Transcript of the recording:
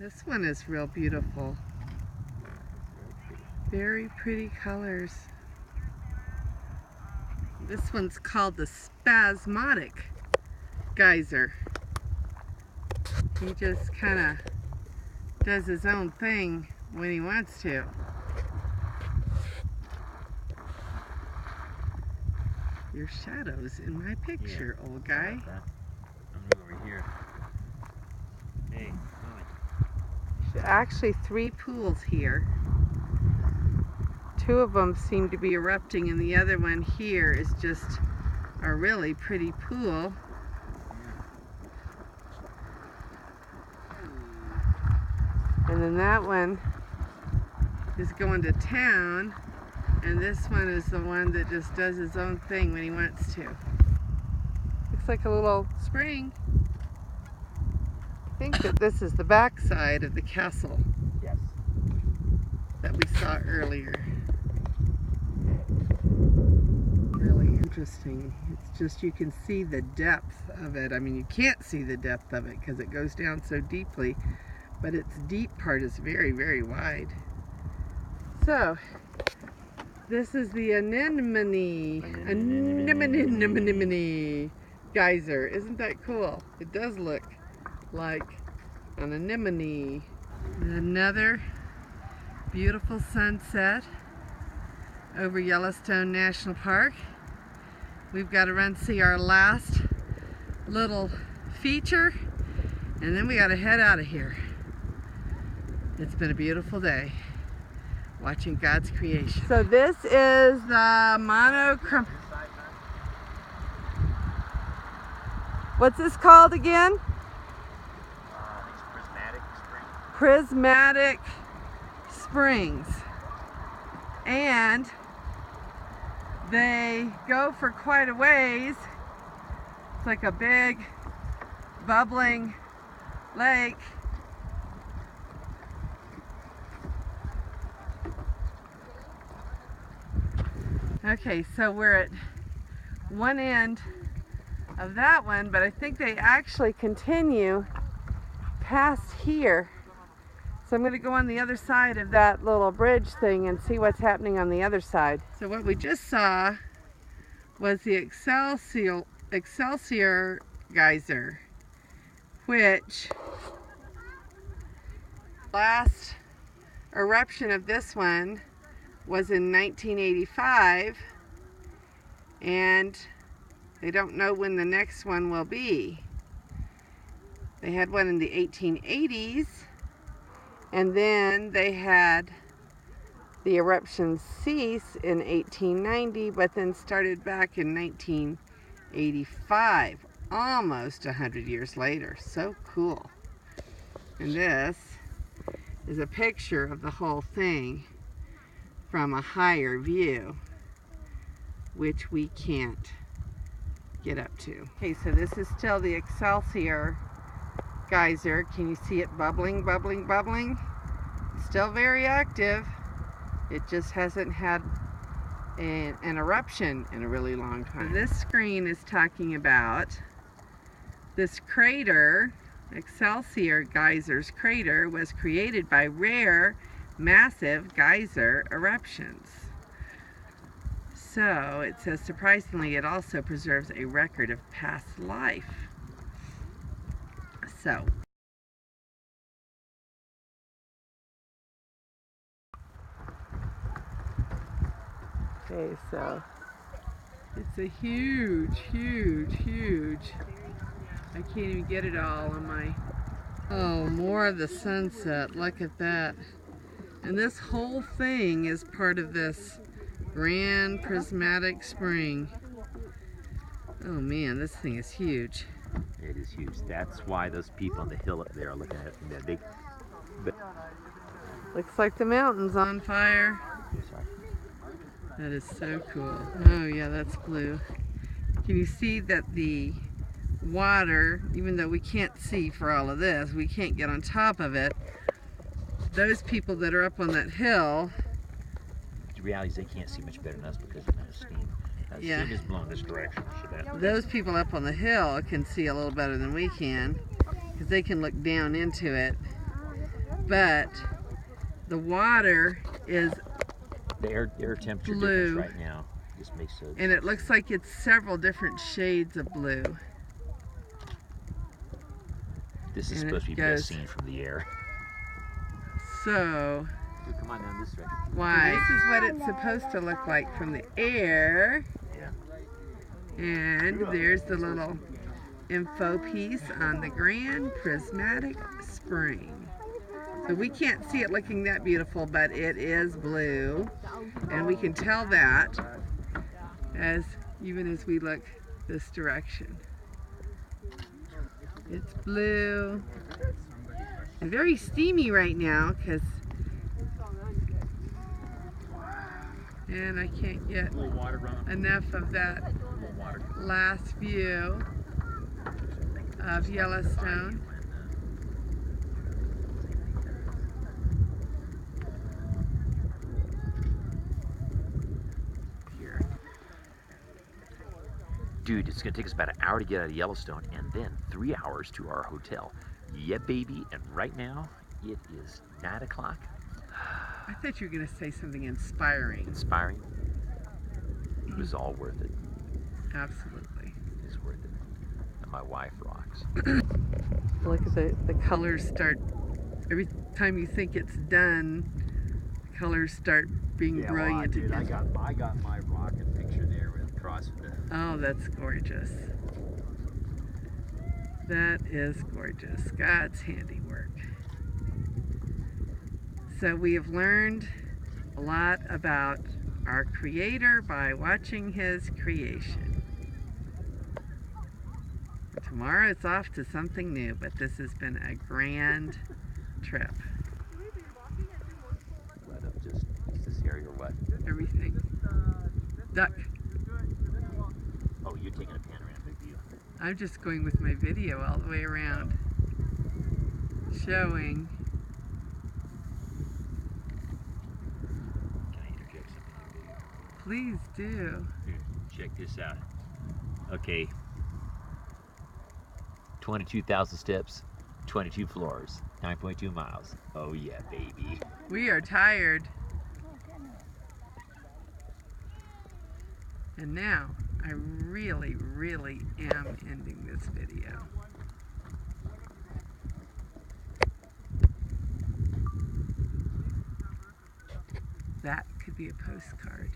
This one is real beautiful. Very pretty colors. This one's called the Spasmodic Geyser. He just kind of does his own thing when he wants to. Your shadow's in my picture, old guy. I'm over here. Hey, Actually, 3 pools here. 2 of them seem to be erupting, and the other one here is just a really pretty pool. And then that one is going to town, and this one is the one that just does his own thing when he wants to. Looks like a little spring. I think that this is the back side of the castle. yes. That we saw earlier. Really interesting. It's just you can see the depth of it. I mean, you can't see the depth of it because it goes down so deeply, but its deep part is very, very wide. So, this is the Anemone Geyser. Isn't that cool? It does look like an anemone. Another beautiful sunset over Yellowstone National Park. We've got to run see our last little feature, and then we got to head out of here. It's been a beautiful day watching God's creation. So this is the monochrome. What's this called again? Prismatic Springs. And they go for quite a ways. It's like a big bubbling lake. Okay, so we're at one end of that one, but I think they actually continue past here. So I'm going to go on the other side of that little bridge thing and see what's happening on the other side. So what we just saw was the Excelsior Geyser, which last eruption of this one was in 1985, and they don't know when the next one will be. They had one in the 1880s, and then they had the eruption cease in 1890, but then started back in 1985, almost 100 years later. So cool. And this is a picture of the whole thing from a higher view, which we can't get up to. Okay, so this is still the Excelsior Geyser. Can you see it bubbling, bubbling, bubbling? Still very active. It just hasn't had an eruption in a really long time. So this screen is talking about this crater. Excelsior Geyser's crater was created by rare, massive geyser eruptions. So it says, surprisingly, it also preserves a record of past life. So okay, so it's a huge, huge, huge. I can't even get it all on my. Oh, more of the sunset. Look at that. And this whole thing is part of this grand prismatic spring. Oh man, this thing is huge. It is huge. That's why those people on the hill up there are looking at it from that big. Looks like the mountain's on fire. That is so cool. Oh yeah, that's blue. Can you see that the water, even though we can't see for all of this, we can't get on top of it. Those people that are up on that hill. The reality is they can't see much better than us because of the steam. Yeah. Steam is blowing this direction. So those people up on the hill can see a little better than we can because they can look down into it. but the water is The air temperature blue, difference right now just makes it. and it looks like it's several different shades of blue. This is and supposed to it be best goes- seen from the air. So, Come on down this direction. why? This is what it's supposed to look like from the air. Yeah. And there's the little info piece on the Grand Prismatic Spring. So we can't see it looking that beautiful, but it is blue. And we can tell that even as we look this direction. It's blue. And very steamy right now and I can't get enough of that last view of Yellowstone. Here. Dude, it's gonna take us about an hour to get out of Yellowstone and then 3 hours to our hotel. Yeah, baby. And right now, it is 9 o'clock. I thought you were going to say something inspiring. Inspiring. It was all worth it. Absolutely. It's worth it. And my wife rocks. Look at the colors start, every time you think it's done, the colors start being brilliant dude, again. I got my rocket picture there with across the. Oh, that's gorgeous. That is gorgeous. God's handiwork. So we have learned a lot about our Creator by watching His creation. Tomorrow it's off to something new, but this has been a grand trip. Right up just this area or what? Everything. Duck. Oh, you're taking a panoramic view. I'm just going with my video all the way around, showing. Can I interject something here, baby? Please do. Here, check this out. Okay. 22,000 steps, 22 floors, 9.2 miles. Oh yeah, baby. We are tired. And now, I really, really am ending this video. That could be a postcard.